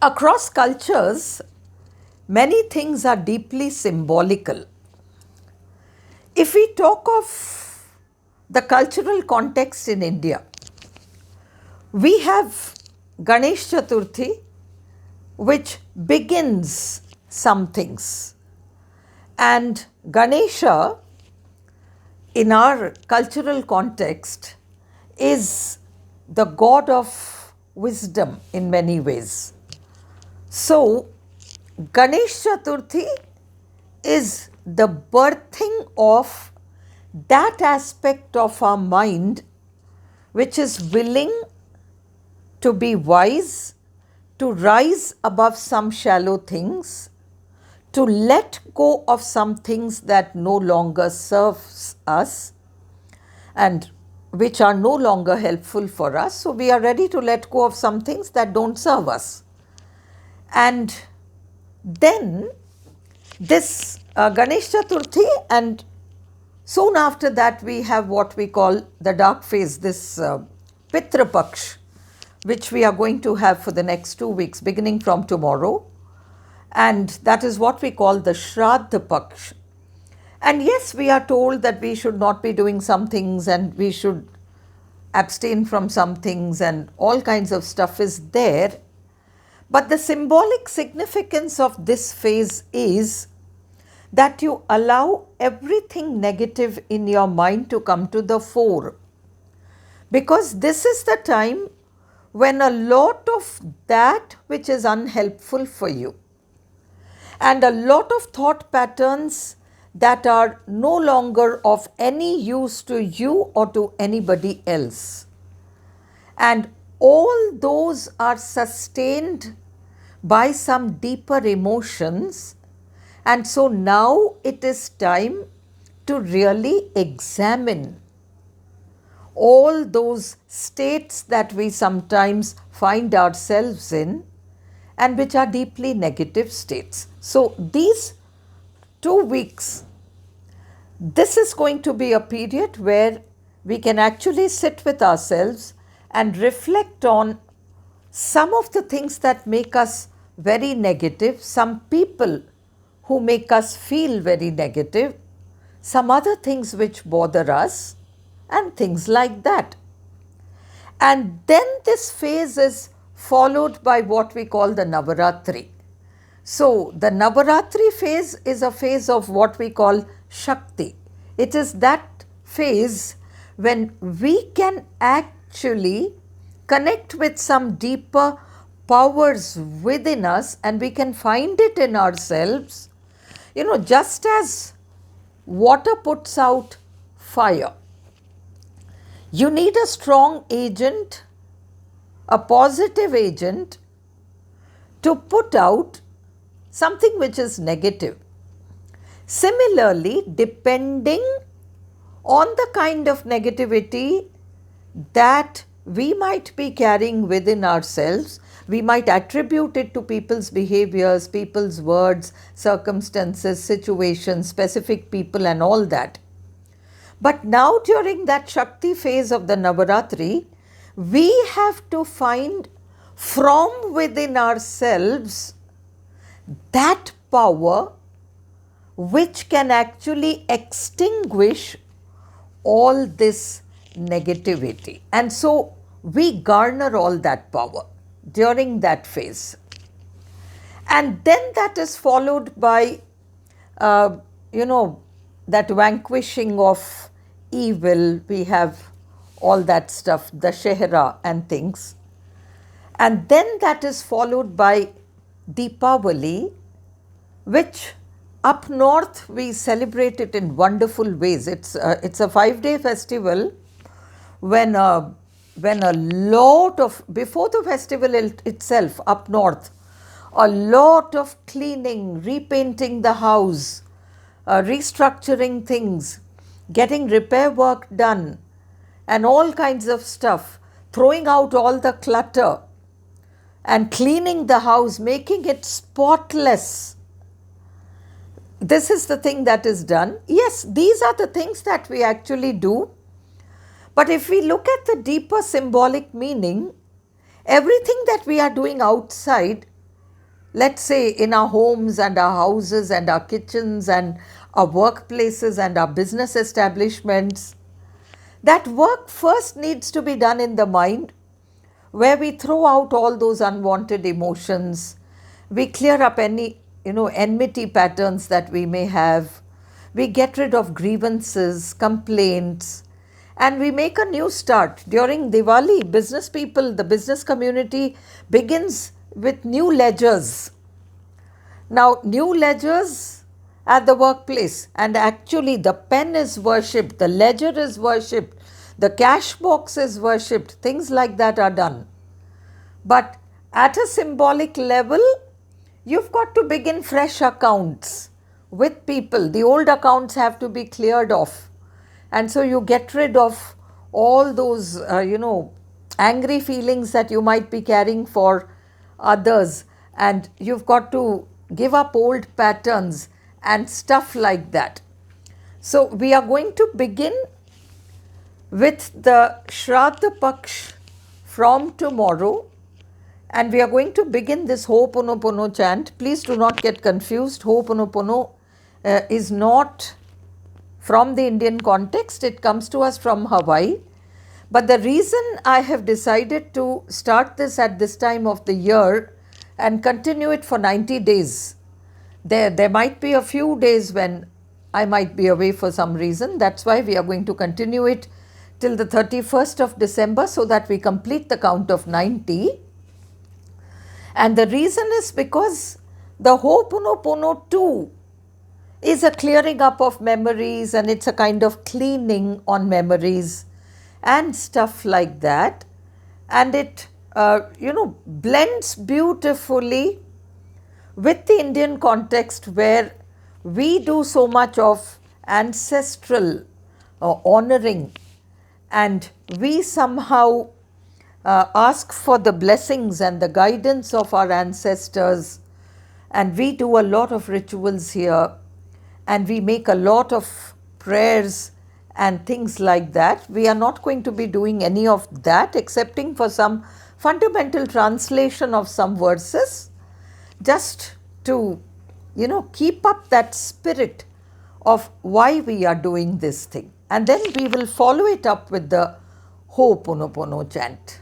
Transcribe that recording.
Across cultures, many things are deeply symbolical. If we talk of the cultural context in India, we have Ganesh Chaturthi, which begins some things. And Ganesha, in our cultural context, is the god of wisdom in many ways. So, Ganesh Chaturthi is the birthing of that aspect of our mind which is willing to be wise, to rise above some shallow things, to let go of some things that no longer serves us and which are no longer helpful for us. So we are ready to let go of some things that don't serve us. And then this Ganesh Chaturthi, and soon after that we have what we call the dark phase, this Pitra Paksh, which we are going to have for the next 2 weeks, beginning from tomorrow. And that is what we call the Shraddha Paksh. And yes, we are told that we should not be doing some things and we should abstain from some things, and all kinds of stuff is there. But the symbolic significance of this phase is that you allow everything negative in your mind to come to the fore. Because this is the time when a lot of that which is unhelpful for you and a lot of thought patterns that are no longer of any use to you or to anybody else, and all those are sustained by some deeper emotions. And so now it is time to really examine all those states that we sometimes find ourselves in and which are deeply negative states. So these 2 weeks, this is going to be a period where we can actually sit with ourselves and reflect on some of the things that make us very negative, some people who make us feel very negative, some other things which bother us, and things like that. And then this phase is followed by what we call the Navaratri. So the Navaratri phase is a phase of what we call Shakti. It is that phase when we can actually connect with some deeper powers within us, and we can find it in ourselves. Just as water puts out fire, you need a strong agent, a positive agent, to put out something which is negative. Similarly, depending on the kind of negativity that we might be carrying within ourselves, we might attribute it to people's behaviors, people's words, circumstances, situations, specific people, and all that. But now during that Shakti phase of the Navaratri, we have to find from within ourselves that power which can actually extinguish all this negativity. And so we garner all that power during that phase. And then that is followed by, that vanquishing of evil. We have all that stuff, the Shehra and things. And then that is followed by Deepavali, which up north we celebrate it in wonderful ways. It's a 5-day festival when a lot of, before the festival itself up north, a lot of cleaning, repainting the house, restructuring things, getting repair work done, and all kinds of stuff, throwing out all the clutter and cleaning the house, making it spotless. This is the thing that is done. Yes, these are the things that we actually do. But if we look at the deeper symbolic meaning, everything that we are doing outside let's say in our homes and our houses and our kitchens and our workplaces and our business establishments, that work first needs to be done in the mind, where we throw out all those unwanted emotions, we clear up any enmity patterns that we may have, we get rid of grievances, complaints, and we make a new start. During Diwali, business people, the business community begins with new ledgers. Now, new ledgers at the workplace, and actually the pen is worshipped, the ledger is worshipped, the cash box is worshipped, things like that are done. But at a symbolic level, you've got to begin fresh accounts with people. The old accounts have to be cleared off. And so you get rid of all those, angry feelings that you might be carrying for others. And you've got to give up old patterns and stuff like that. So we are going to begin with the Shraddha Paksh from tomorrow, and we are going to begin this Ho'oponopono chant. Please do not get confused. Ho'oponopono is not from the Indian context. It comes to us from Hawaii. But the reason I have decided to start this at this time of the year and continue it for 90 days, there might be a few days when I might be away for some reason. That's why we are going to continue it till the 31st of December, so that we complete the count of 90. And the reason is because the Ho'oponopono too is a clearing up of memories, and it's a kind of cleaning on memories and stuff like that. And it, blends beautifully with the Indian context, where we do so much of ancestral honoring, and we somehow ask for the blessings and the guidance of our ancestors, and we do a lot of rituals here, and we make a lot of prayers and things like that. We are not going to be doing any of that, excepting for some fundamental translation of some verses, just to keep up that spirit of why we are doing this thing. And then we will follow it up with the Ho'oponopono chant.